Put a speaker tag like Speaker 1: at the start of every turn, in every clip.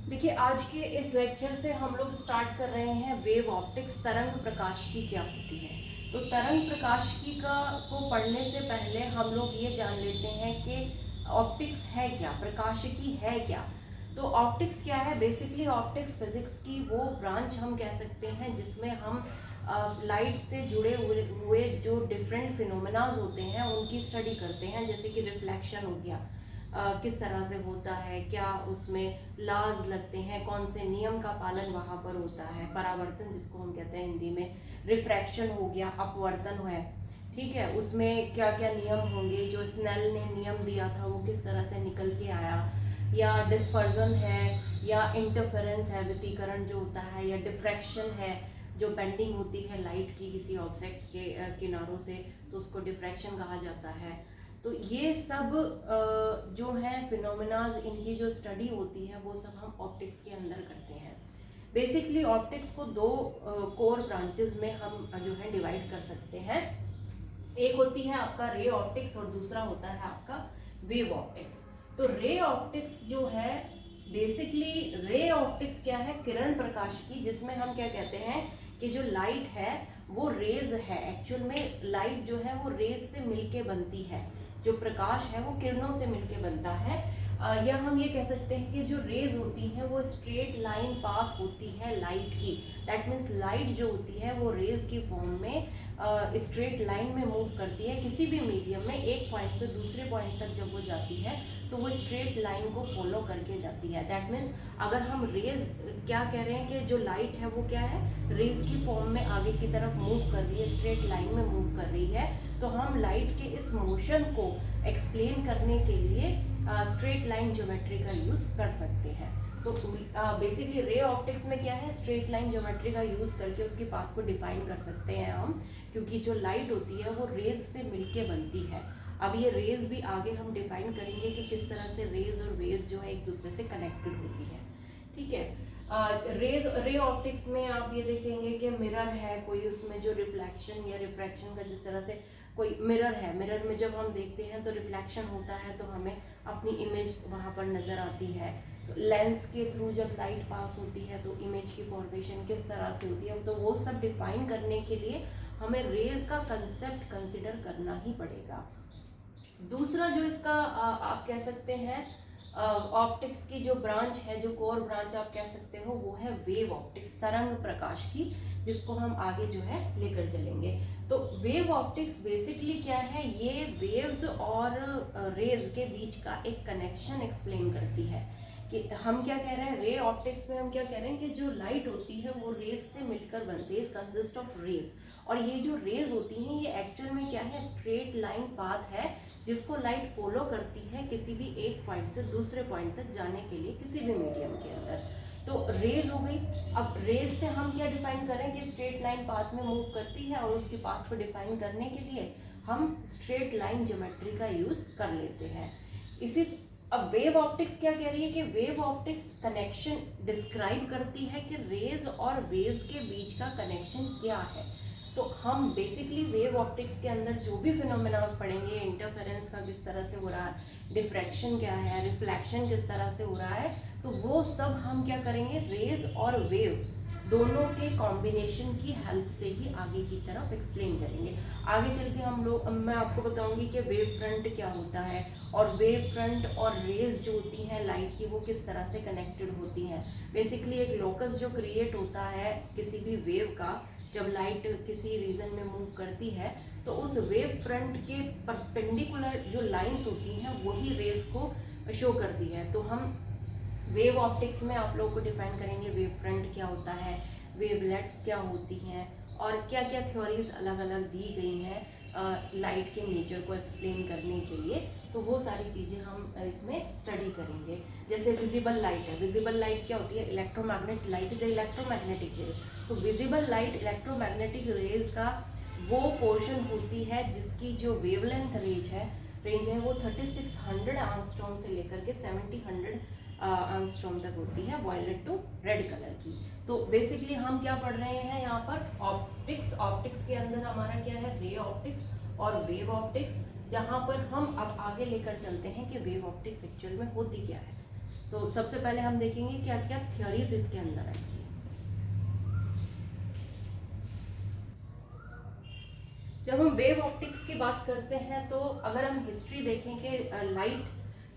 Speaker 1: देखिए, आज के इस लेक्चर से हम लोग स्टार्ट कर रहे हैं वेव ऑप्टिक्स, तरंग प्रकाशिकी क्या होती है। तो तरंग प्रकाशिकी का को पढ़ने से पहले हम लोग ये जान लेते हैं कि ऑप्टिक्स है क्या, प्रकाशिकी है क्या। तो ऑप्टिक्स क्या है? बेसिकली ऑप्टिक्स फिजिक्स की वो ब्रांच हम कह सकते हैं जिसमें हम लाइट से जुड़े हुए जो डिफरेंट फिनोमेनाज होते हैं उनकी स्टडी करते हैं। जैसे कि रिफ्लेक्शन हो गया, किस तरह से होता है, क्या उसमें लॉज लगते हैं, कौन से नियम का पालन वहाँ पर होता है, परावर्तन जिसको हम कहते हैं हिंदी में, रिफ्रैक्शन हो गया, अपवर्तन है, ठीक है, उसमें क्या क्या नियम होंगे, जो स्नेल ने नियम दिया था वो किस तरह से निकल के आया, या डिस्पर्जन है, या इंटरफेरेंस है, व्यतिकरण जो होता है, या डिफ्रैक्शन है, जो बेंडिंग होती है लाइट की किसी ऑब्जेक्ट के किनारों से, तो उसको डिफ्रैक्शन कहा जाता है। तो ये सब जो है फिनोमेनाज, इनकी जो स्टडी होती है वो सब हम ऑप्टिक्स के अंदर करते हैं। बेसिकली ऑप्टिक्स को दो कोर ब्रांचेस में हम जो है डिवाइड कर सकते हैं। एक होती है आपका रे ऑप्टिक्स और दूसरा होता है आपका वेव ऑप्टिक्स। तो रे ऑप्टिक्स जो है, बेसिकली रे ऑप्टिक्स क्या है? किरण प्रकाशिकी, जिसमें हम क्या कहते हैं कि जो लाइट है वो रेज है। एक्चुअल में लाइट जो है वो रेज से मिलके बनती है, जो प्रकाश है वो किरणों से मिलके बनता है। या हम ये कह सकते हैं कि जो रेज होती हैं वो स्ट्रेट लाइन पाथ होती है लाइट की। दैट मीन्स लाइट जो होती है वो रेज की फॉर्म में स्ट्रेट लाइन में मूव करती है किसी भी मीडियम में। एक पॉइंट से दूसरे पॉइंट तक जब वो जाती है तो वो स्ट्रेट लाइन को फॉलो करके जाती है। दैट मीन्स अगर हम रेज क्या कह रहे हैं कि जो लाइट है वो क्या है, रेज की फॉर्म में आगे की तरफ मूव कर रही है, स्ट्रेट लाइन में मूव कर रही है, तो हम लाइट के इस मोशन को एक्सप्लेन करने के लिए स्ट्रेट लाइन ज्योमेट्री का यूज कर सकते हैं। तो बेसिकली रे ऑप्टिक्स में क्या है, स्ट्रेट लाइन ज्योमेट्री का यूज करके उसकी पाथ को डिफाइन कर सकते हैं हम, क्योंकि जो लाइट होती है वो रेज से मिलके बनती है। अब ये रेज भी आगे हम डिफाइन करेंगे कि किस तरह से रेज और वेव्स जो है एक दूसरे से कनेक्टेड होती है, ठीक है। रे ऑप्टिक्स में आप ये देखेंगे कि मिरर है कोई, उसमें जो रिफ्लेक्शन या रिफ्रैक्शन का जिस तरह से कोई मिरर है, मिरर में जब हम देखते हैं तो रिफ्लेक्शन होता है तो हमें अपनी इमेज वहाँ पर नज़र आती है। तो लेंस के थ्रू जब लाइट पास होती है तो इमेज की फॉर्मेशन किस तरह से होती है, तो वो सब डिफाइन करने के लिए हमें रेज का कंसेप्ट कंसिडर करना ही पड़ेगा। दूसरा जो इसका आप कह सकते हैं ऑप्टिक्स की जो ब्रांच है, जो कोर ब्रांच आप कह सकते हो, वो है वेव ऑप्टिक्स, तरंग प्रकाश की, जिसको हम आगे जो है लेकर चलेंगे। तो वेव ऑप्टिक्स बेसिकली क्या है, ये वेव्स और रेज के बीच का एक कनेक्शन एक्सप्लेन करती है। कि हम क्या कह रहे हैं, रे ऑप्टिक्स में हम क्या कह रहे हैं कि जो लाइट होती है वो रेज से मिलकर बनती है, कंसिस्ट ऑफ रेज। और ये जो रेज होती हैं ये एक्चुअल में क्या है, स्ट्रेट लाइन पाथ है जिसको लाइट फॉलो करती है किसी भी एक पॉइंट से दूसरे पॉइंट तक जाने के लिए किसी भी मीडियम के अंदर। तो रेज हो गई। अब रेज से हम क्या डिफाइन करें कि स्ट्रेट लाइन पाथ में मूव करती है, और उसकी पाथ को डिफाइन करने के लिए हम स्ट्रेट लाइन ज्योमेट्री का यूज कर लेते हैं। इसी अब वेव ऑप्टिक्स क्या कह रही है कि वेव ऑप्टिक्स कनेक्शन डिस्क्राइब करती है कि रेज और वेव्स के बीच का कनेक्शन क्या है। तो हम बेसिकली वेव ऑप्टिक्स के अंदर जो भी फिनोमेनास पढ़ेंगे, इंटरफेरेंस का किस तरह से हो रहा है, डिफ्रैक्शन क्या है, रिफ्लेक्शन किस तरह से हो रहा है, तो वो सब हम क्या करेंगे, रेज और वेव दोनों के कॉम्बिनेशन की हेल्प से ही आगे की तरफ एक्सप्लेन करेंगे। आगे चल के हम लोग, मैं आपको बताऊंगी कि वेव फ्रंट क्या होता है, और वेव फ्रंट और रेज जो होती हैं लाइट की वो किस तरह से कनेक्टेड होती हैं। बेसिकली एक लोकस जो क्रिएट होता है किसी भी वेव का, जब लाइट किसी रीजन में मूव करती है तो उस वेव फ्रंट के परपेंडिकुलर जो लाइंस होती हैं वही रेज को शो करती है। तो हम वेव ऑप्टिक्स में आप लोगों को डिफाइन करेंगे वेव फ्रंट क्या होता है, वेवलेट्स क्या होती हैं, और क्या क्या थ्योरीज अलग अलग दी गई हैं लाइट के नेचर को एक्सप्लेन करने के लिए। तो वो सारी चीज़ें हम इसमें स्टडी करेंगे। जैसे विजिबल लाइट है, विजिबल लाइट क्या होती है, electromagnetic light is electromagnetic rays. तो विजिबल लाइट इलेक्ट्रोमैग्नेटिक रेज का वो पोर्शन होती है जिसकी जो वेवलेंथ रेंज है वो 3600 एंगस्ट्रॉम से लेकर के 7000 एंगस्ट्रॉम तक होती है, वायलेट टू रेड कलर की। तो बेसिकली हम क्या पढ़ रहे हैं यहाँ पर, ऑप्टिक्स। ऑप्टिक्स के अंदर हमारा क्या है, रे ऑप्टिक्स और वेव ऑप्टिक्स, जहाँ पर हम अब आगे लेकर चलते हैं कि वेव ऑप्टिक्स एक्चुअल में होती क्या है। तो सबसे पहले हम देखेंगे क्या क्या थ्योरीज इसके अंदर आएंगी। जब हम वेव ऑप्टिक्स की बात करते हैं तो अगर हम हिस्ट्री देखें कि लाइट,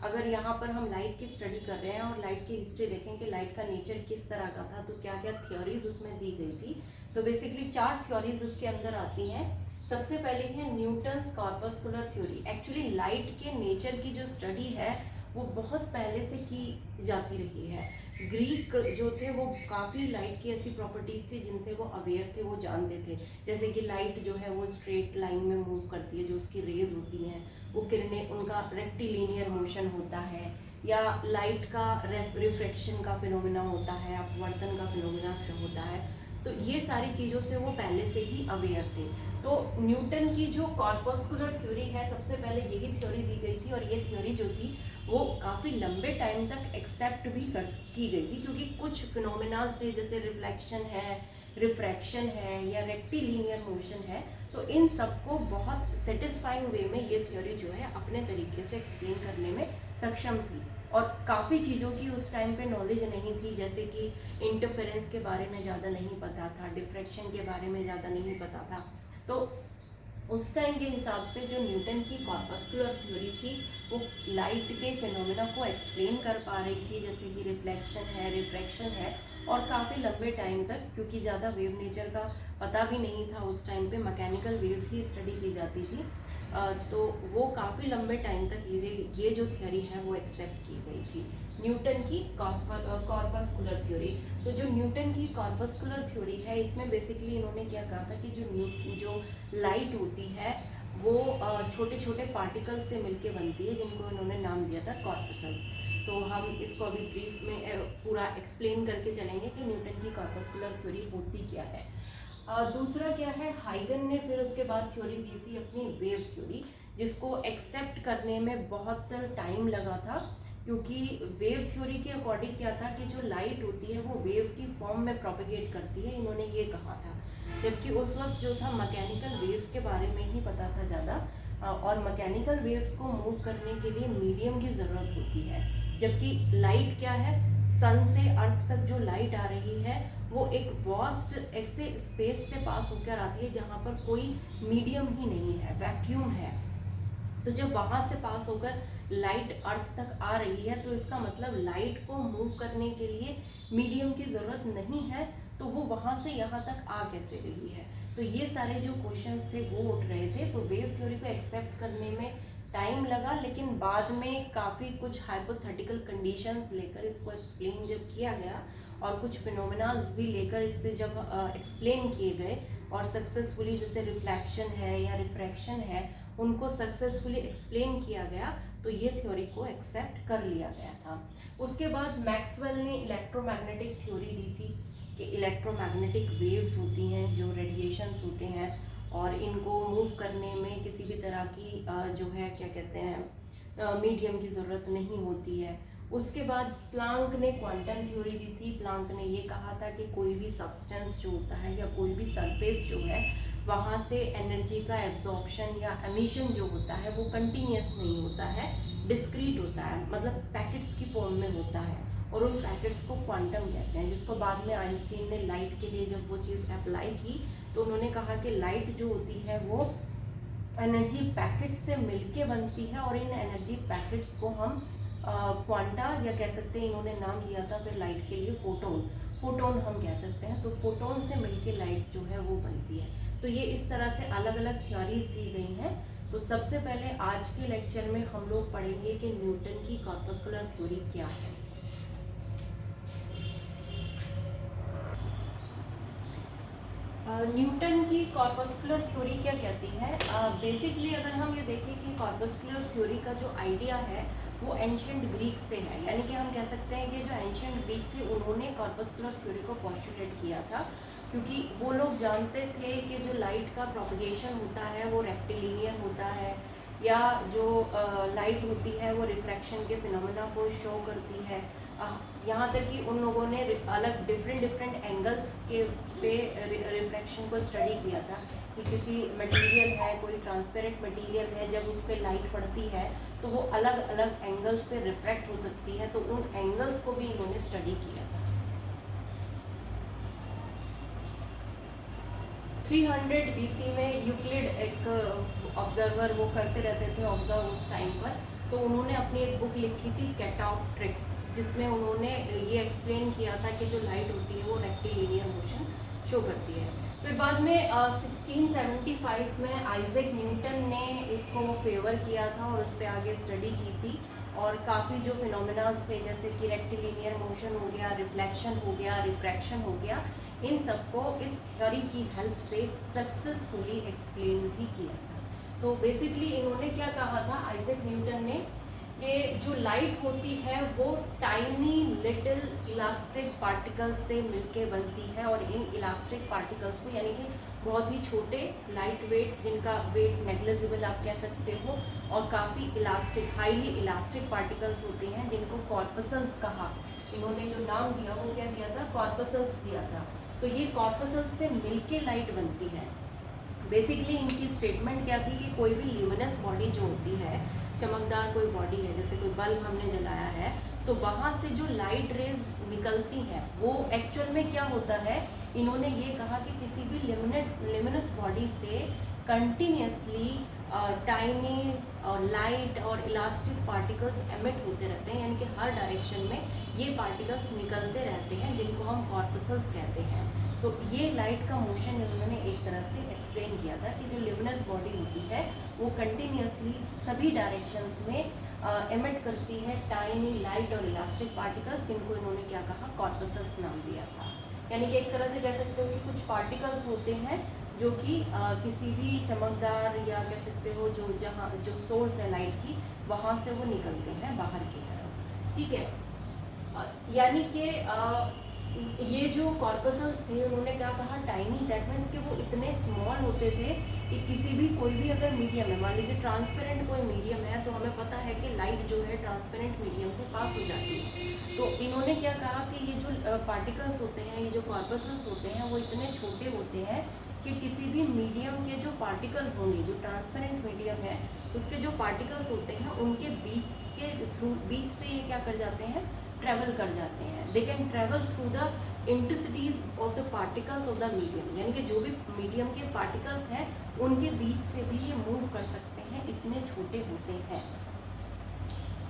Speaker 1: अगर यहाँ पर हम लाइट की स्टडी कर रहे हैं और लाइट की हिस्ट्री देखें कि लाइट का नेचर किस तरह का था, तो क्या क्या थ्योरीज उसमें दी गई थी। तो बेसिकली 4 थ्योरीज उसके अंदर आती हैं। सबसे पहले है Newton's corpuscular theory. Actually light के नेचर की जो स्टडी है वो बहुत पहले से की जाती रही है। ग्रीक जो थे वो काफ़ी लाइट की ऐसी प्रॉपर्टीज थी जिनसे वो अवेयर थे, वो जानते थे। जैसे कि लाइट जो है वो स्ट्रेट लाइन में मूव करती है, जो उसकी रेज होती हैं वो किरणें, उनका रेक्टिलिनियर मोशन होता है, या लाइट का रिफ्रैक्शन का फिनोमिना होता है, अपवर्तन का फिनोमिना होता है। तो ये सारी चीज़ों से वो पहले से ही अवेयर थे। तो न्यूटन की जो कॉर्पस्कुलर थ्योरी है, सबसे पहले यही थ्योरी दी गई थी, और ये थ्योरी जो थी वो काफ़ी लंबे टाइम तक एक्सेप्ट भी की गई थी, क्योंकि कुछ फिनोमिनाज थे जैसे रिफ्लेक्शन है, रिफ्रैक्शन है, या रेक्टिलिनियर मोशन है, तो इन सबको बहुत सेटिस्फाइंग वे में ये थ्योरी जो है अपने तरीके से एक्सप्लेन करने में सक्षम थी। और काफ़ी चीज़ों की उस टाइम पे नॉलेज नहीं थी, जैसे कि इंटरफेरेंस के बारे में ज़्यादा नहीं पता था, डिफ्रैक्शन के बारे में ज़्यादा नहीं पता था। तो उस टाइम के हिसाब से जो न्यूटन की कॉर्पस्कुलर थ्योरी थी वो लाइट के फिनोमिना को एक्सप्लेन कर पा रही थी, जैसे कि रिफ्लेक्शन है, रिफ्रैक्शन है, और काफ़ी लंबे टाइम तक, क्योंकि ज़्यादा वेव नेचर का पता भी नहीं था उस टाइम पे, मैकेनिकल वेव्स ही स्टडी की जाती थी। तो वो काफ़ी लंबे टाइम तक ये जो थ्योरी है वो एक्सेप्ट की गई थी, न्यूटन की कॉर्पस्कुलर थ्योरी। तो जो न्यूटन की कॉर्पस्कुलर थ्योरी है, इसमें बेसिकली इन्होंने क्या कहा था कि जो लाइट होती है वो छोटे छोटे पार्टिकल्स से मिलके बनती है, जिनको इन्होंने नाम दिया था कॉर्पसल्स। तो हम इसको अभी ब्रीफ में पूरा एक्सप्लेन करके चलेंगे कि न्यूटन की कॉर्पस्कुलर थ्योरी होती क्या है। दूसरा क्या है, हाइगन ने फिर उसके बाद थ्योरी दी थी अपनी वेव थ्योरी, जिसको एक्सेप्ट करने में बहुत टाइम लगा था, क्योंकि वेव थ्योरी के अकॉर्डिंग क्या था कि जो लाइट होती है वो वेव की फॉर्म में प्रोपेगेट करती है, इन्होंने ये कहा था। जबकि उस वक्त जो था मैकेनिकल वेव्स के बारे में ही पता था ज़्यादा, और मैकेनिकल वेव्स को मूव करने के लिए मीडियम की ज़रूरत होती है। जबकि लाइट क्या है, सन से अर्थ तक जो लाइट आ रही है वो एक वास्ट ऐसे स्पेस से पास होकर आती है जहाँ पर कोई मीडियम ही नहीं है, वैक्यूम है। तो जब वहाँ से पास होकर लाइट अर्थ तक आ रही है, तो इसका मतलब लाइट को मूव करने के लिए मीडियम की ज़रूरत नहीं है, तो वो वहाँ से यहाँ तक आ कैसे रही है। तो ये सारे जो क्वेश्चंस थे वो उठ रहे थे। तो वेव थ्योरी को एक्सेप्ट करने में टाइम लगा, लेकिन बाद में काफ़ी कुछ हाइपोथेटिकल कंडीशंस लेकर इसको एक्सप्लेन जब किया गया, और कुछ फिनोमिनाज भी लेकर इससे जब एक्सप्लेन किए गए, और सक्सेसफुली जैसे रिफ्लेक्शन है या रिफ्रैक्शन है उनको सक्सेसफुली एक्सप्लेन किया गया, तो ये थ्योरी को एक्सेप्ट कर लिया गया था। उसके बाद मैक्सवेल ने इलेक्ट्रोमैग्नेटिक थ्योरी दी थी कि इलेक्ट्रोमैग्नेटिक वेव्स होती हैं, जो रेडिएशंस होते हैं, और इनको मूव करने में किसी भी तरह की जो है क्या कहते हैं मीडियम की ज़रूरत नहीं होती है। उसके बाद प्लांक ने क्वांटम थ्योरी दी थी। प्लांक ने ये कहा था कि कोई भी सब्सटेंस जो होता है या कोई भी सरफेस जो है, वहाँ से एनर्जी का एब्जॉर्प्शन या एमिशन जो होता है वो कंटिन्यूस नहीं होता है, डिस्क्रीट होता है, मतलब पैकेट्स की फॉर्म में होता है, और उन पैकेट्स को क्वांटम कहते हैं। जिसको बाद में आइंस्टीन ने लाइट के लिए जब वो चीज़ अप्लाई की, तो उन्होंने कहा कि लाइट जो होती है वो एनर्जी पैकेट्स से मिलके बनती है, और इन एनर्जी पैकेट्स को हम क्वांटा या कह सकते हैं, इन्होंने नाम दिया था फिर लाइट के लिए फोटोन हम कह सकते हैं। तो फोटोन से मिलके लाइट जो है वो बनती है। तो ये इस तरह से अलग अलग थ्योरीज दी गई हैं। तो सबसे पहले आज के लेक्चर में हम लोग पढ़ेंगे कि न्यूटन की कॉर्पस्कुलर थ्योरी क्या है। न्यूटन की कॉर्पस्कुलर थ्योरी क्या कहती है। बेसिकली अगर हम ये देखें कि कॉर्पस्कुलर थ्योरी का जो आइडिया है वो एंशिएंट ग्रीक से है, यानी कि हम कह सकते हैं कि जो एंशिएंट ग्रीक थे उन्होंने कॉर्पस्कुलर थ्योरी को पॉस्टुलेट किया था, क्योंकि वो लोग जानते थे कि जो लाइट का प्रोपगेशन होता है वो रेक्टिलिनियर होता है, या जो लाइट होती है वो रिफ्रैक्शन के फिनोमेना को शो करती है। यहाँ तक कि उन लोगों ने अलग डिफरेंट एंगल्स के पे रिफ्रैक्शन को स्टडी किया था कि किसी मटेरियल है, कोई ट्रांसपेरेंट मटेरियल है, जब उस पर लाइट पड़ती है तो वो अलग अलग एंगल्स पे रिफ्रैक्ट हो सकती है, तो उन एंगल्स को भी इन्होंने स्टडी किया था। 300 BC में यूक्लिड एक ऑब्जर्वर वो करते रहते थे ऑब्जर्व उस टाइम पर, तो उन्होंने अपनी एक बुक लिखी थी कैटाऑप्ट्रिक्स, जिसमें उन्होंने ये एक्सप्लेन किया था कि जो लाइट होती है वो रेक्टिलिनियर मोशन शो करती है। फिर बाद में 1675 में आइजैक न्यूटन ने इसको फेवर किया था और उस पर आगे स्टडी की थी, और काफ़ी जो फिनोमेनास थे जैसे कि रेक्टिलिनियर मोशन हो गया, रिफ्लेक्शन हो गया, रिफ्रैक्शन हो गया, इन सबको इस थ्योरी की हेल्प से सक्सेसफुली एक्सप्लेन भी किया था। तो बेसिकली इन्होंने क्या कहा था आइजैक न्यूटन ने, कि जो लाइट होती है वो टाइनी लिटिल इलास्टिक पार्टिकल्स से मिलके बनती है, और इन इलास्टिक पार्टिकल्स को यानी कि बहुत ही छोटे लाइट वेट, जिनका वेट नेग्लिजिबल आप कह सकते हो, और काफ़ी इलास्टिक हाईली इलास्टिक पार्टिकल्स होते हैं जिनको कॉर्पसल्स कहा। इन्होंने जो नाम दिया वो क्या दिया था, कॉर्पसल्स दिया था। तो ये कॉर्पसल्स से मिलके लाइट बनती है। बेसिकली इनकी स्टेटमेंट क्या थी कि कोई भी ल्यूमिनस बॉडी जो होती है, चमकदार कोई बॉडी है, जैसे कोई बल्ब हमने जलाया है, तो वहाँ से जो लाइट रेज निकलती हैं वो एक्चुअल में क्या होता है, इन्होंने ये कहा कि किसी भी ल्यूमिनस बॉडी से कंटिन्यूसली टाइनी और लाइट और इलास्टिक पार्टिकल्स एमिट होते रहते हैं, यानी कि हर डायरेक्शन में ये पार्टिकल्स निकलते रहते हैं, जिनको हम कॉर्पसल्स कहते हैं। तो ये लाइट का मोशन इन्होंने एक तरह से एक्सप्लेन किया था कि जो ल्यूमिनस बॉडी होती है वो कंटिन्यूसली सभी डायरेक्शंस में एमिट करती है टाइनी लाइट और इलास्टिक पार्टिकल्स, जिनको इन्होंने क्या कहा, कॉर्पसल्स नाम दिया था। यानी कि एक तरह से कह सकते हो कि कुछ पार्टिकल्स होते हैं जो कि किसी भी चमकदार या कह सकते हो जो सोर्स है लाइट की, वहाँ से वो निकलते हैं बाहर की तरफ, ठीक है। यानी कि ये जो कॉर्पसल्स थे उन्होंने क्या कहा, टाइनी, दैट मीन्स कि वो इतने स्मॉल होते थे कि किसी भी कोई भी अगर मीडियम है, मान लीजिए ट्रांसपेरेंट कोई मीडियम है, तो हमें पता है कि लाइट जो है ट्रांसपेरेंट मीडियम से पास हो जाती है। तो इन्होंने क्या कहा कि ये जो पार्टिकल्स होते हैं, ये जो कॉर्पसल्स होते हैं, वो इतने छोटे होते हैं कि किसी भी मीडियम के जो पार्टिकल होंगे, जो ट्रांसपेरेंट मीडियम है उसके जो पार्टिकल्स होते हैं उनके बीच से ये क्या कर जाते हैं, ट्रेवल कर जाते हैं। They can travel through the intensities of the particles of the medium, यानी कि जो भी मीडियम के पार्टिकल्स हैं उनके बीच से भी ये मूव कर सकते हैं, इतने छोटे होते हैं।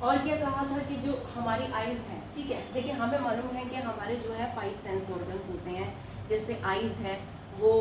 Speaker 1: और क्या कहा था कि जो हमारी आइज़ हैं, ठीक है, देखिए हमें मालूम है कि हमारे जो है 5 सेंस ऑर्गन्स होते हैं, जैसे आइज़ है वो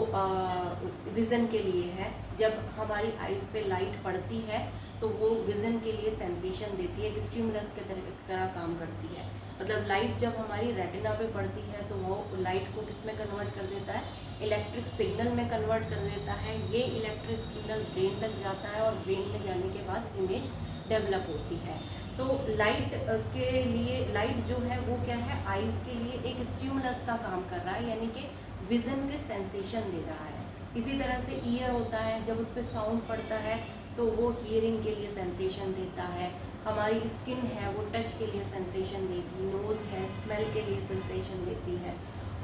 Speaker 1: विज़न के लिए है, जब हमारी आइज़ पे लाइट पड़ती है तो वो विज़न के लिए सेंसेशन देती है, एक स्टिमुलस के तरह काम करती है। मतलब लाइट जब हमारी रेटिना पे पड़ती है तो वो लाइट को किस में कन्वर्ट कर देता है, इलेक्ट्रिक सिग्नल में कन्वर्ट कर देता है। ये इलेक्ट्रिक सिग्नल ब्रेन तक जाता है और ब्रेन में जाने के बाद इमेज डेवलप होती है। तो लाइट के लिए, लाइट जो है वो क्या है, आइज़ के लिए एक स्टिमुलस का काम कर रहा है, यानी कि विज़न के सेंसेशन दे रहा है। इसी तरह से ईयर होता है, जब उस पर साउंड पड़ता है तो वो हियरिंग के लिए सेंसेशन देता है। हमारी स्किन है वो टच के लिए सेंसेशन देगी, नोज़ है स्मेल के लिए सेंसेशन देती है,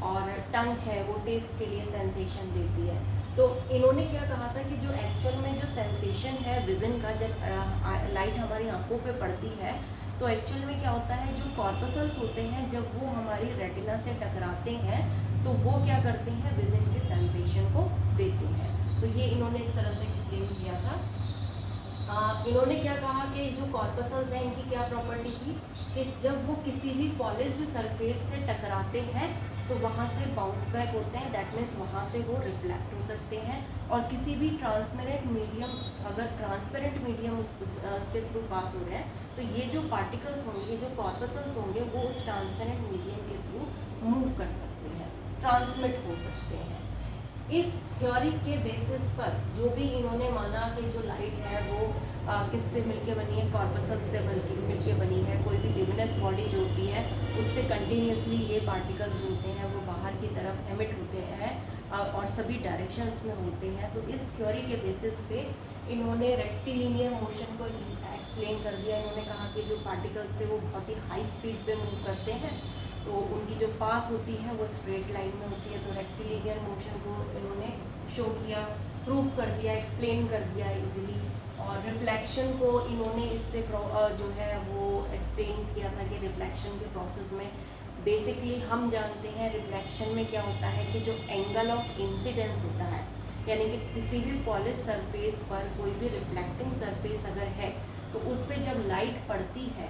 Speaker 1: और टंग है वो टेस्ट के लिए सेंसेशन देती है। तो इन्होंने क्या कहा था कि जो एक्चुअल में जो सेंसेशन है विज़न का, जब लाइट हमारी आंखों पे पड़ती है तो एक्चुअल में क्या होता है, जो कॉर्पसल्स होते हैं जब वो हमारी रेटिना से टकराते हैं तो वो क्या करते हैं, विज़न के सेंसेशन को देते हैं। तो ये इन्होंने इस तरह से एक्सप्लेन किया था। इन्होंने क्या कहा कि जो कॉर्पसल्स हैं इनकी क्या प्रॉपर्टी थी कि जब वो किसी भी पॉलिश्ड सरफेस से टकराते हैं तो वहाँ से बाउंस बैक होते हैं, दैट मीन्स वहाँ से वो रिफ्लेक्ट हो सकते हैं। और किसी भी ट्रांसपेरेंट मीडियम, अगर ट्रांसपेरेंट मीडियम उस के थ्रू पास हो रहे हैं तो ये जो पार्टिकल्स होंगे, जो कॉर्पसल्स होंगे, वो उस ट्रांसपेरेंट मीडियम के थ्रू मूव कर सकते हैं, ट्रांसमिट हो सकते हैं। इस थ्योरी के बेसिस पर जो भी इन्होंने माना कि जो लाइट है वो किससे मिलके बनी है, कॉर्पसल से मिलके बनी है। कोई भी ल्यूमिनस बॉडी जो होती है उससे कंटिन्यूसली ये पार्टिकल्स जो होते हैं वो बाहर की तरफ एमिट होते हैं और सभी डायरेक्शंस में होते हैं। तो इस थ्योरी के बेसिस पे इन्होंने रेक्टिलिनियर मोशन को एक्सप्लेन कर दिया। इन्होंने कहा कि जो पार्टिकल्स थे वो बहुत ही हाई स्पीड पे मूव करते हैं, तो उनकी जो पाथ होती है वो स्ट्रेट लाइन में होती है। तो रेक्टिलिनियर मोशन को इन्होंने शो किया, प्रूव कर दिया, एक्सप्लेन कर दिया इजीली। और रिफ्लेक्शन को इन्होंने इससे जो है वो एक्सप्लेन किया था कि रिफ्लेक्शन के प्रोसेस में बेसिकली हम जानते हैं रिफ्लेक्शन में क्या होता है कि जो एंगल ऑफ इंसिडेंस होता है, यानी कि किसी भी पॉलिश सरफेस पर कोई भी रिफ्लेक्टिंग सरफेस अगर है तो उस पर जब लाइट पड़ती है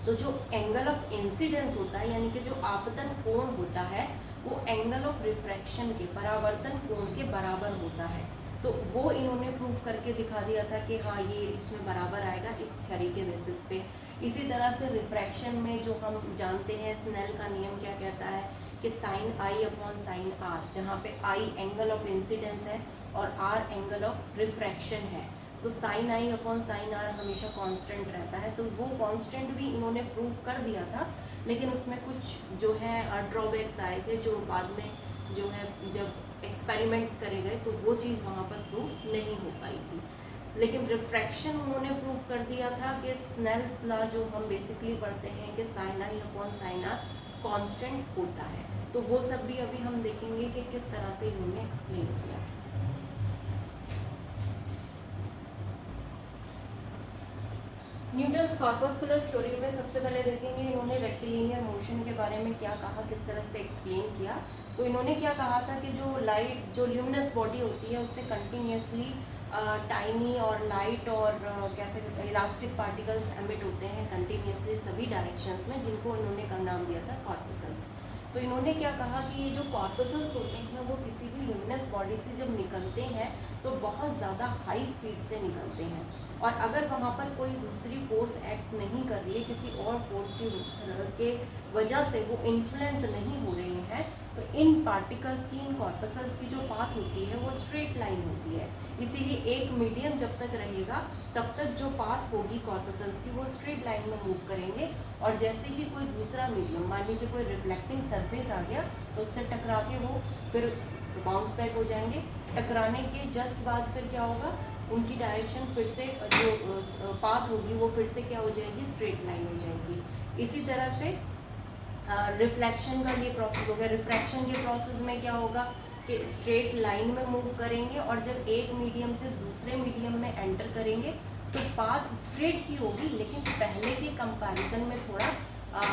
Speaker 1: तो जो एंगल ऑफ इंसिडेंस होता है, यानी कि जो आपतन कोण होता है, वो एंगल ऑफ रिफ्रैक्शन के, परावर्तन कोण के बराबर होता है। तो वो इन्होंने प्रूव करके दिखा दिया था कि हाँ ये इसमें बराबर आएगा इस थ्योरी के बेसिस पे। इसी तरह से रिफ्रैक्शन में जो हम जानते हैं स्नेल का नियम क्या कहता है कि sine I upon sine R, जहाँ पे आई एंगल ऑफ इंसिडेंस है और आर एंगल ऑफ रिफ्रैक्शन है। तो sine I upon sine R हमेशा कांस्टेंट रहता है। तो वो कांस्टेंट भी इन्होंने प्रूव कर दिया था, लेकिन उसमें कुछ जो है ड्रॉबैक्स आए थे जो बाद में जो है जब एक्सपेरिमेंट्स करे गए तो वो चीज़ वहाँ पर प्रूव नहीं हो पाई थी। लेकिन रिफ्रैक्शन उन्होंने प्रूव कर दिया था कि स्नेल्स लॉ जो हम बेसिकली पढ़ते हैं कि sine I upon sine R constant होता है। तो वो सब भी अभी हम देखेंगे कि किस तरह से इन्होंने एक्सप्लेन किया। न्यूटन्स कॉर्पस्कुलर थ्योरी में सबसे पहले देखेंगे इन्होंने रेक्टिलिनियर मोशन के बारे में क्या कहा, किस तरह से एक्सप्लेन किया। तो इन्होंने क्या कहा था कि जो लाइट, जो ल्यूमिनस बॉडी होती है उससे कंटिन्यूसली टाइनी और लाइट और कैसे इलास्टिक पार्टिकल्स एमिट होते हैं कंटिन्यूसली सभी डायरेक्शंस में, जिनको इन्होंने का नाम दिया था कॉर्पसल्स। तो इन्होंने क्या कहा कि ये जो कॉर्पसल्स होते हैं वो किसी भी ल्यूमिनस बॉडी से जब निकलते हैं तो बहुत ज़्यादा हाई स्पीड से निकलते हैं, और अगर वहाँ पर कोई दूसरी फोर्स एक्ट नहीं कर रही है, किसी और फोर्स के वजह से वो इन्फ्लुएंस नहीं हो रहे हैं, तो इन पार्टिकल्स की, इन कॉर्पसल्स की जो पाथ होती है वो स्ट्रेट लाइन होती है। इसीलिए एक मीडियम जब तक रहेगा तब तक जो पाथ होगी कॉर्पसल्स की वो स्ट्रेट लाइन में मूव करेंगे, और जैसे ही कोई दूसरा मीडियम, मान लीजिए कोई रिफ्लेक्टिंग सरफेस आ गया तो उससे टकरा के वो फिर बाउंस बैक हो जाएंगे। टकराने के जस्ट बाद फिर क्या होगा, उनकी डायरेक्शन फिर से जो पाथ होगी वो फिर से क्या हो जाएगी, स्ट्रेट लाइन हो जाएगी। इसी तरह से रिफ्लेक्शन का ये प्रोसेस हो गया। रिफ्रैक्शन के प्रोसेस में क्या होगा कि स्ट्रेट लाइन में मूव करेंगे, और जब एक मीडियम से दूसरे मीडियम में एंटर करेंगे तो पाथ स्ट्रेट ही होगी, लेकिन पहले के कंपैरिजन में थोड़ा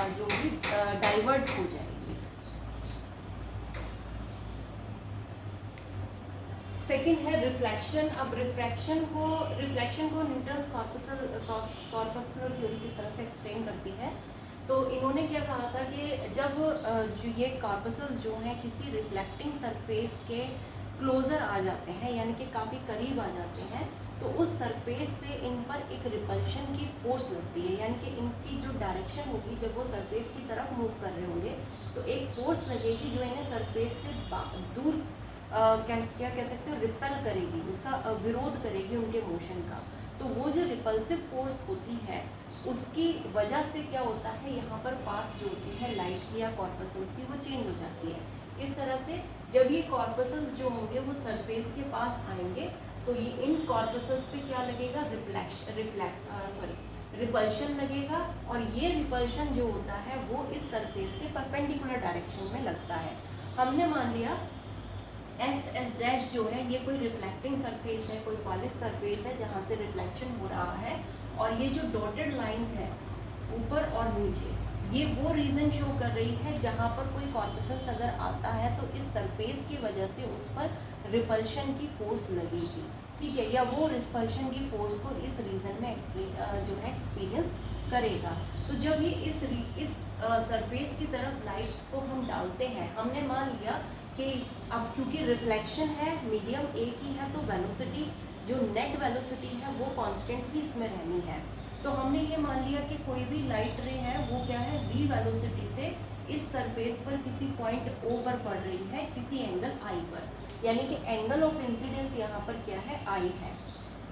Speaker 1: जो भी डाइवर्ट हो जाएगी। सेकेंड है रिफ्लेक्शन। अब रिफ्लेक्शन को न्यूटन्स कॉर्पस्कुलर थ्योरी किस तरह से एक्सप्लेन करती है। तो इन्होंने क्या कहा था कि जब जो ये कॉर्पसल्स जो हैं किसी रिफ्लेक्टिंग सरफेस के क्लोज़र आ जाते हैं, यानी कि काफ़ी करीब आ जाते हैं, तो उस सरफेस से इन पर एक रिपल्शन की फोर्स लगती है, यानी कि इनकी जो डायरेक्शन होगी जब वो सरफेस की तरफ मूव कर रहे होंगे तो एक फोर्स लगेगी जो इन्हें सरफेस से दूर क्या कह सकते हो, रिपेल करेगी, उसका विरोध करेगी उनके मोशन का। तो वो जो रिपल्सिव फोर्स होती है उसकी वजह से क्या होता है, यहाँ पर पाथ जो होती है लाइट की या कॉर्पसल्स की वो चेंज हो जाती है। इस तरह से जब ये कॉर्पसल्स जो होंगे वो सरफेस के पास आएंगे तो ये इन कॉर्पसल्स पे क्या लगेगा, रिपल्शन लगेगा, और ये रिपल्शन जो होता है वो इस सरफेस के परपेंडिकुलर डायरेक्शन में लगता है। हमने मान लिया एस डैश जो है ये कोई रिफ्लेक्टिंग सरफेस है, कोई पॉलिश सरफेस है जहाँ से रिफ्लेक्शन हो रहा है, और ये जो डॉटेड लाइंस है ऊपर और नीचे ये वो रीजन शो कर रही है जहाँ पर कोई कॉर्पसल्स अगर आता है तो इस सरफेस की वजह से उस पर रिपल्शन की फोर्स लगेगी, ठीक है, या वो रिपल्शन की फोर्स को इस रीजन में जो है एक्सपीरियंस करेगा। तो जब ये इस सरफेस की तरफ लाइट को हम डालते हैं, हमने मान लिया कि अब क्योंकि रिफ्लेक्शन है, मीडियम एक ही है, तो वेलोसिटी जो नेट वेलोसिटी है वो कांस्टेंट ही इसमें रहनी है। तो हमने ये मान लिया कि कोई भी लाइट रे है वो क्या है, v वेलोसिटी से इस सरफेस पर किसी पॉइंट O पर पड़ रही है किसी एंगल I पर, यानी कि एंगल ऑफ इंसिडेंस यहाँ पर क्या है, I है,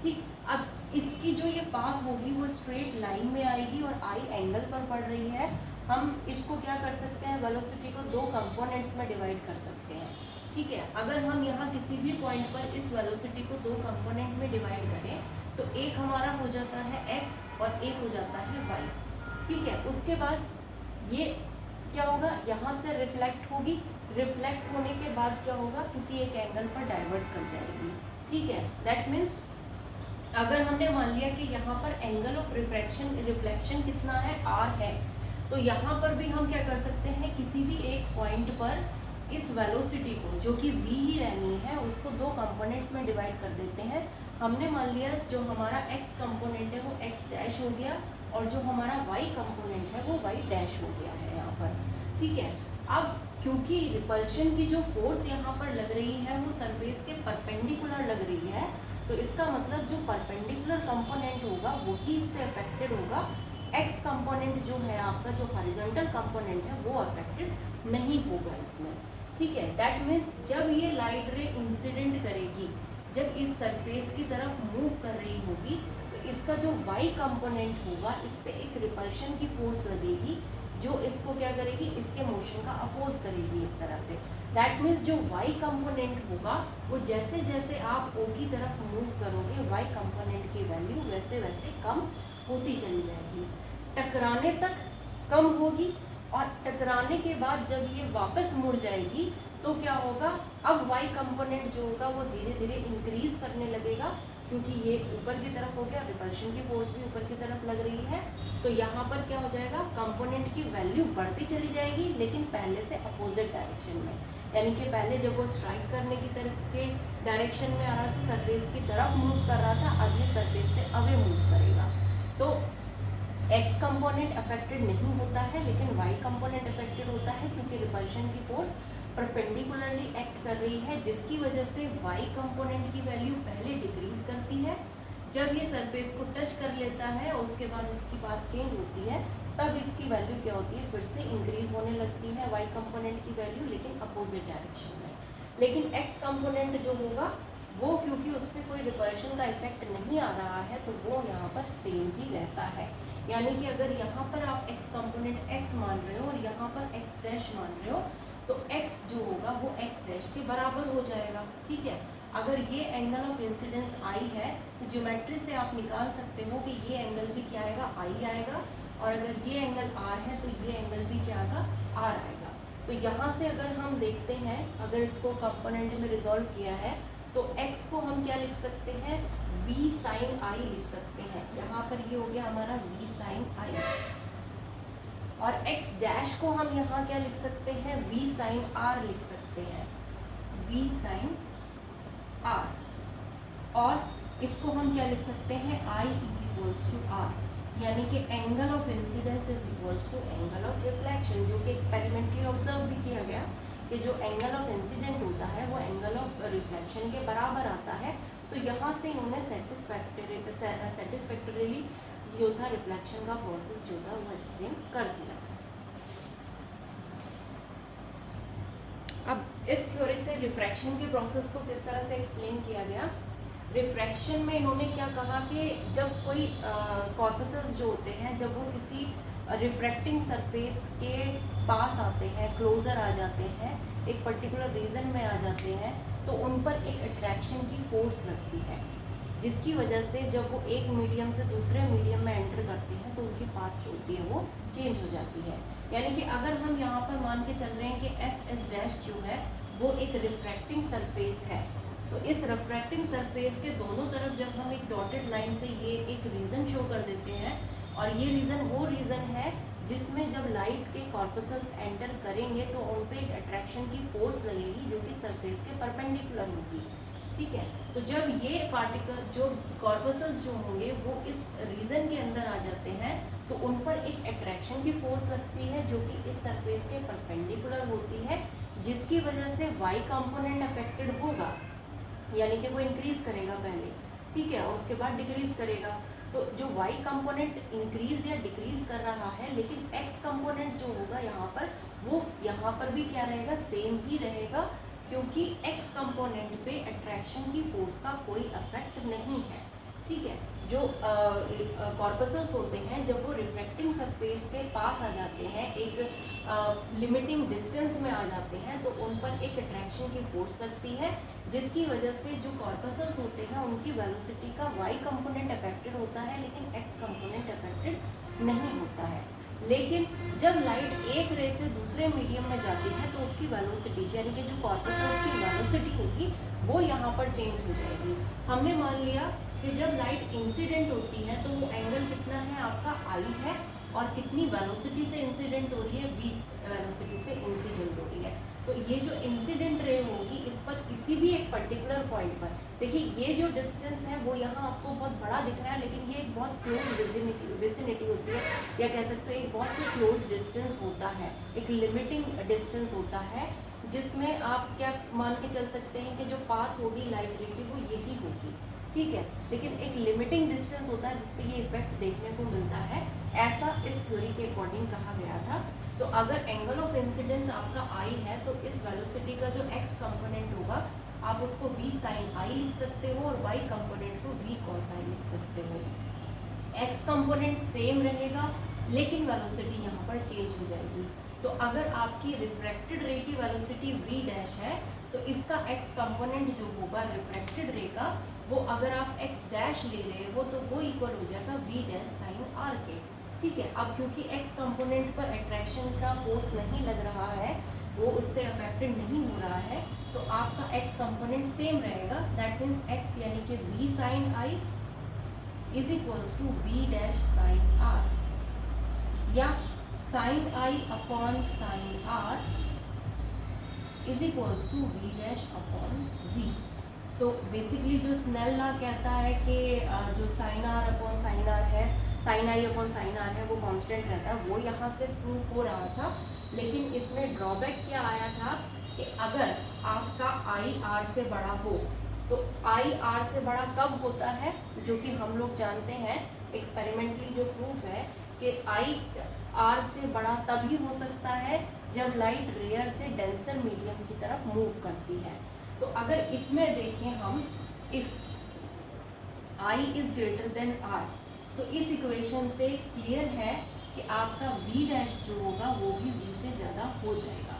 Speaker 1: ठीक। अब इसकी जो ये पाथ होगी वो स्ट्रेट लाइन में आएगी और आई एंगल पर पड़ रही है। हम इसको क्या कर सकते हैं, वेलोसिटी को दो कंपोनेंट्स में डिवाइड कर सकते हैं। ठीक है, अगर हम यहाँ किसी भी पॉइंट पर इस वेलोसिटी को दो कंपोनेंट में डिवाइड करें तो एक हमारा हो जाता है x और एक हो जाता है y। ठीक है, उसके बाद ये क्या होगा, यहाँ से रिफ्लेक्ट होगी, रिफ्लेक्ट होने के बाद क्या होगा, किसी एक एंगल पर डाइवर्ट कर जाएगी। ठीक है, दैट मीन्स अगर हमने मान लिया कि यहाँ पर एंगल ऑफ रिफ्लेक्शन कितना है, r है, तो यहाँ पर भी हम क्या कर सकते हैं, किसी भी एक पॉइंट पर इस वेलोसिटी को जो कि v ही रहनी है उसको दो कंपोनेंट्स में डिवाइड कर देते हैं। हमने मान लिया जो हमारा x कंपोनेंट है वो x डैश हो गया और जो हमारा y कंपोनेंट है वो y डैश हो गया है यहाँ पर। ठीक है, अब क्योंकि रिपल्शन की जो फोर्स यहाँ पर लग रही है वो सरफेस के परपेंडिकुलर लग रही है, तो इसका मतलब जो परपेंडिकुलर कंपोनेंट होगा वही इससे अफेक्टेड होगा। x कंपोनेंट जो है आपका, जो हॉरिजॉन्टल कंपोनेंट है वो अफेक्टेड नहीं होगा इसमें। ठीक है, दैट मीन्स जब ये लाइट रे इंसिडेंट करेगी, जब इस सरफेस की तरफ मूव कर रही होगी, तो इसका जो y कंपोनेंट होगा इस पे एक रिपल्शन की फोर्स लगेगी जो इसको क्या करेगी, इसके मोशन का अपोज करेगी एक तरह से। दैट मीन्स जो y कंपोनेंट होगा वो जैसे जैसे आप O की तरफ मूव करोगे y कंपोनेंट की वैल्यू वैसे वैसे कम होती चली जाएगी, टकराने तक कम होगी और टकराने के बाद जब ये वापस मुड़ जाएगी तो क्या होगा, अब y कंपोनेंट जो होगा वो धीरे धीरे इंक्रीज करने लगेगा क्योंकि ये ऊपर की तरफ हो गया, रिपल्शन की फोर्स भी ऊपर की तरफ लग रही है। तो यहाँ पर क्या हो जाएगा, कंपोनेंट की वैल्यू बढ़ती चली जाएगी लेकिन पहले से अपोजिट डायरेक्शन में, यानी कि पहले जब वो स्ट्राइक करने की तरफ के डायरेक्शन में आ रहा था, सरफेस की तरफ मूव कर रहा था, अब ये सरफेस से अवे मूव करेगा। तो x कंपोनेंट अफेक्टेड नहीं होता है लेकिन y कंपोनेंट अफेक्टेड होता है क्योंकि रिपल्शन की फोर्स परपेंडिकुलरली एक्ट कर रही है, जिसकी वजह से y कंपोनेंट की वैल्यू पहले डिक्रीज करती है, जब ये सरफेस को टच कर लेता है और उसके बाद इसकी बात चेंज होती है तब इसकी वैल्यू क्या होती है, फिर से इंक्रीज होने लगती है y कंपोनेंट की वैल्यू, लेकिन अपोजिट डायरेक्शन में। लेकिन x कंपोनेंट जो होगा वो क्योंकि उस पर कोई रिपल्शन का इफेक्ट नहीं आ रहा है तो वो यहाँ पर सेम ही रहता है। यानी कि अगर यहाँ पर आप x कंपोनेंट x मान रहे हो और यहाँ पर x डैश मान रहे हो तो x जो होगा वो x डैश के बराबर हो जाएगा। ठीक है, अगर ये एंगल ऑफ इंसिडेंस I है तो ज्योमेट्री से आप निकाल सकते हो कि ये एंगल भी क्या आएगा, I आएगा, और अगर ये एंगल R है तो ये एंगल भी क्या आएगा, R आएगा। तो यहाँ से अगर हम देखते हैं, अगर इसको कंपोनेंट में रिजॉल्व किया है तो x को हम क्या लिख सकते हैं, v sin I लिख सकते हैं। यहाँ पर ये हो गया हमारा v sin I, और x डैश को हम यहाँ क्या लिख सकते हैं, v sin R लिख सकते हैं, v sin R, और इसको हम क्या लिख सकते हैं, I is equals to R, यानी कि angle of incidence is equals to angle of reflection, जो कि एक्सपेरिमेंटली ऑब्जर्व भी किया गया कि जो एंगल ऑफ इंसिडेंट होता है वो एंगल ऑफ रिफ्लेक्शन के बराबर आता है। तो यहाँ से इन्होंने सेटिस्फैक्टरीली जो था रिफ्लेक्शन का प्रोसेस जो था वो एक्सप्लेन कर दिया। अब इस थ्योरी से रिफ्रैक्शन के प्रोसेस को किस तरह से एक्सप्लेन किया गया। रिफ्रैक्शन में इन्होंने क्या कहा कि जब कोई कॉर्पसेस जो होते हैं जब वो किसी रिफ्रैक्टिंग सरफेस के पास आते हैं, क्लोजर आ जाते हैं, एक पर्टिकुलर रीजन में आ जाते हैं, तो उन पर एक अट्रैक्शन की फोर्स लगती है, जिसकी वजह से जब वो एक मीडियम से दूसरे मीडियम में एंटर करते हैं तो उनकी पाथ जो होती है वो चेंज हो जाती है। यानी कि अगर हम यहाँ पर मान के चल रहे हैं कि एस डैश जो है वो एक रिफ्रैक्टिंग सरफेस है, तो इस रिफ्रैक्टिंग सरफेस के दोनों तरफ जब हम एक डॉटेड लाइन से ये एक रीजन शो कर देते हैं, और ये रीजन वो रीजन है जिसमें जब लाइट के कॉर्पसल्स एंटर करेंगे तो उन पे एक अट्रैक्शन की फोर्स लगेगी जो कि सरफेस के परपेंडिकुलर होगी। ठीक है, तो जब ये पार्टिकल जो कॉर्पसल्स जो होंगे वो इस रीजन के अंदर आ जाते हैं तो उन पर एक अट्रैक्शन की फोर्स लगती है जो कि इस सरफेस के परपेंडिकुलर होती है, जिसकी वजह से y कंपोनेंट अफेक्टेड होगा, यानी कि वो इंक्रीज करेगा पहले, ठीक है, और उसके बाद डिक्रीज करेगा। तो जो y कंपोनेंट इंक्रीज या डिक्रीज कर रहा है, लेकिन x कंपोनेंट जो होगा यहाँ पर वो यहाँ पर भी क्या रहेगा, सेम ही रहेगा, क्योंकि x कंपोनेंट पे अट्रैक्शन की फोर्स का कोई इफेक्ट नहीं है। ठीक है। जो कॉर्पसल्स होते हैं जब वो रिफ्रैक्टिंग सरफेस के पास आ जाते हैं, एक लिमिटिंग डिस्टेंस में आ जाते हैं, तो उन पर एक अट्रैक्शन की फोर्स लगती है, जिसकी वजह से जो कॉर्पसल्स होते हैं उनकी वेलोसिटी का y कंपोनेंट अफेक्टेड होता है, लेकिन x कंपोनेंट अफेक्टेड नहीं होता है। लेकिन जब लाइट एक रे से दूसरे मीडियम में जाती है तो उसकी वेलोसिटी, यानी कि जो कॉर्पसल्स की वेलोसिटी होगी वो यहाँ पर चेंज हो जाएगी। हमने मान लिया कि जब लाइट इंसिडेंट होती है तो वो एंगल कितना है आपका आई है, और कितनी वेलोसिटी से इंसिडेंट हो रही है, v वेलोसिटी से इंसिडेंट हो रही है। तो ये जो इंसिडेंट रे होगी इस पर किसी भी एक पर्टिकुलर पॉइंट पर, देखिए ये जो डिस्टेंस है वो यहाँ आपको बहुत बड़ा दिख रहा है, लेकिन ये एक बहुत क्लोज विसिनिटी होती है, या कह सकते हो एक बहुत ही क्लोज डिस्टेंस होता है, एक लिमिटिंग डिस्टेंस होता है, जिसमें आप क्या मान के चल सकते हैं कि जो पाथ होगी लाइट रे की वो यही होगी, ठीक है। लेकिन एक लिमिटिंग डिस्टेंस होता है जिसपे ये इफेक्ट देखने को मिलता है, ऐसा इस थ्योरी के अकॉर्डिंग कहा गया था। तो अगर एंगल ऑफ इंसिडेंस आपका आई है तो इस वेलोसिटी का जो एक्स कंपोनेंट होगा आप उसको v sin i लिख सकते हो, और y कंपोनेंट को v cos i लिख सकते हो। एक्स कंपोनेंट सेम रहेगा लेकिन वेलोसिटी यहाँ पर चेंज हो जाएगी। तो अगर आपकी रिफ्रैक्टेड रे की वेलोसिटी v डैश है तो इसका x कंपोनेंट जो होगा रिफ्रैक्टेड रे का, वो अगर आप x डैश ले रहे हो तो वो इक्वल हो जाएगा v डैश साइन r के, ठीक है। अब क्योंकि x कंपोनेंट पर अट्रैक्शन का फोर्स नहीं लग रहा है, वो उससे अफेक्टेड नहीं हो रहा है, तो आपका x कंपोनेंट सेम रहेगा। दैट मीन्स x यानी कि v sine i is equals to v dash sine r, या sine i upon sine r is equals to v dash upon v। तो बेसिकली जो स्नेल लॉ कहता है कि जो sine r upon sine r है, sine i upon sine r है, वो कांस्टेंट रहता है, वो यहाँ से प्रूव हो रहा था। लेकिन इसमें ड्रॉबैक क्या आया था कि अगर आपका i r से बड़ा हो, तो i r से बड़ा कब होता है, जो कि हम लोग जानते हैं एक्सपेरिमेंटली जो प्रूफ है कि i r से बड़ा तभी हो सकता है जब लाइट रेयर से डेंसर मीडियम की तरफ मूव करती है। तो अगर इसमें देखें हम, if i is greater than r, तो इस इक्वेशन से क्लियर है कि आपका v डैश जो होगा वो भी v से ज़्यादा हो जाएगा,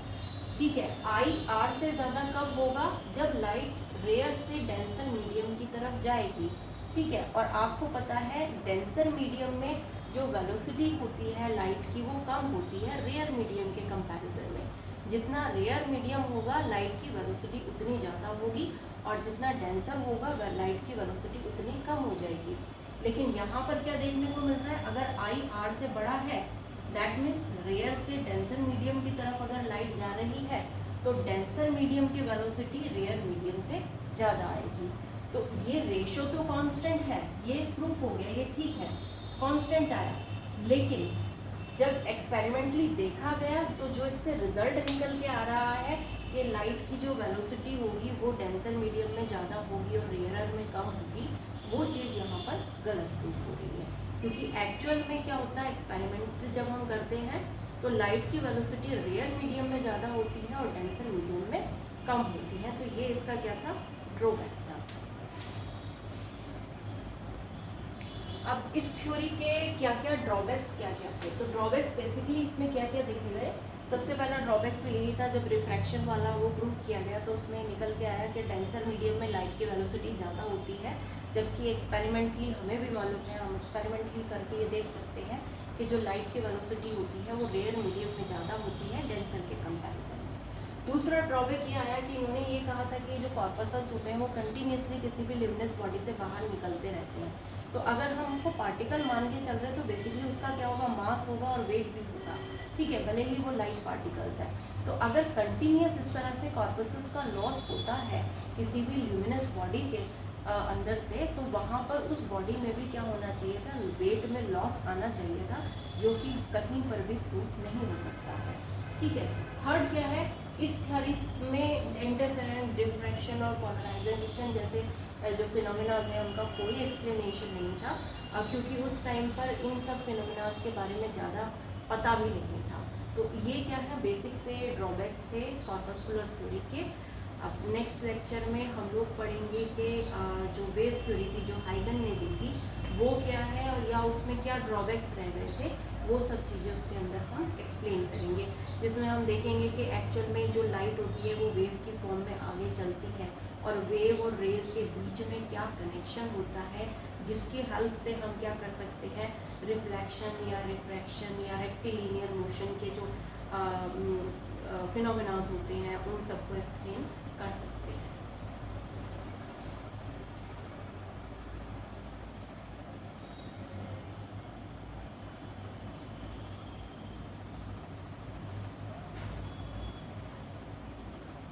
Speaker 1: ठीक है। i r से ज़्यादा कब होगा, जब लाइट रेयर से डेंसर मीडियम की तरफ जाएगी, ठीक है। और आपको पता है डेंसर मीडियम में जो वेलोसिटी होती है लाइट की वो कम होती है रेयर मीडियम के कंपैरिजन में। जितना रेयर मीडियम होगा लाइट की वेलोसिटी उतनी ज़्यादा होगी, और जितना डेंसर होगा लाइट की वेलोसिटी उतनी कम हो जाएगी। लेकिन यहाँ पर क्या देखने को मिल रहा है, अगर i r से बड़ा है, दैट मीन्स रेयर से डेंसर मीडियम की तरफ अगर लाइट जा रही है तो डेंसर मीडियम की वेलोसिटी रेयर मीडियम से ज़्यादा आएगी। तो ये रेशो तो कांस्टेंट है, ये प्रूफ हो गया, ये ठीक है, कांस्टेंट आया। लेकिन जब एक्सपेरिमेंटली देखा गया तो जो इससे रिजल्ट निकल के आ रहा है कि लाइट की जो वेलोसिटी होगी वो डेंसर मीडियम में ज़्यादा होगी और रेयर में कम होगी, वो चीज़ यहाँ पर गलत प्रूफ हो रही है। क्योंकि एक्चुअल में क्या होता है, एक्सपेरिमेंट जब हम करते हैं तो लाइट की वेलोसिटी रेयर मीडियम में ज़्यादा होती है और डेंसर मीडियम में कम होती है। तो ये इसका क्या था, ड्रॉबैक था। अब इस थ्योरी के क्या क्या ड्रॉबैक्स क्या क्या थे, तो ड्रॉबैक्स बेसिकली इसमें क्या क्या देखे गए। सबसे पहला ड्रॉबैक तो यही था, जब रिफ्रैक्शन वाला वो प्रूव किया गया तो उसमें निकल के आया कि डेंसर मीडियम में लाइट की वेलोसिटी ज़्यादा होती है, जबकि एक्सपेरिमेंटली हमें भी मालूम है, हम एक्सपेरिमेंटली करके ये देख सकते हैं कि जो लाइट की वेलोसिटी होती है वो रेयर मीडियम में ज़्यादा होती है डेंसर के कंपैरिजन में। दूसरा ड्रॉबैक ये आया कि इन्होंने ये कहा था कि जो कॉर्पसल्स होते हैं वो कंटिन्यूसली किसी भी लिमिनस बॉडी से बाहर निकलते रहते हैं। तो अगर हम उसको पार्टिकल मान के चल रहे हैं तो बेसिकली उसका क्या होगा, मास होगा और वेट भी होगा, ठीक है, भले ही वो लाइट पार्टिकल्स है। तो अगर कंटिन्यूस इस तरह से कॉर्पसल्स का लॉस होता है किसी भी ल्यूमिनस बॉडी के अंदर से, तो वहाँ पर उस बॉडी में भी क्या होना चाहिए था, वेट में लॉस आना चाहिए था, जो कि कहीं पर भी प्रूफ नहीं हो सकता है, ठीक है। थर्ड क्या है, इस थ्योरी में इंटरफेरेंस, डिफ्रैक्शन और पोलराइजेशन जैसे जो फिनोमिनाज हैं उनका कोई एक्सप्लेनेशन नहीं था, क्योंकि उस टाइम पर इन सब फिनोमिनाज के बारे में ज़्यादा पता भी नहीं था। तो ये क्या है, बेसिक से ड्रॉबैक्स थे कॉर्पस्कुलर थ्योरी के। अब नेक्स्ट लेक्चर में हम लोग पढ़ेंगे कि जो वेव थ्योरी थी जो हाइगन ने दी थी वो क्या है या उसमें क्या ड्रॉबैक्स रह गए थे, वो सब चीज़ें उसके अंदर हम एक्सप्लेन करेंगे, जिसमें हम देखेंगे कि एक्चुअल में जो लाइट होती है वो वेव की फॉर्म में आगे चलती है और वेव और रेज के बीच में क्या कनेक्शन होता है, जिसकी हेल्प से हम क्या कर सकते हैं, रिफ्लेक्शन या रिफ्रैक्शन या रेक्टिलिनियर मोशन के जो फिनोमेनाज होते हैं उन सबको एक्सप्लेन कर सकते हैं।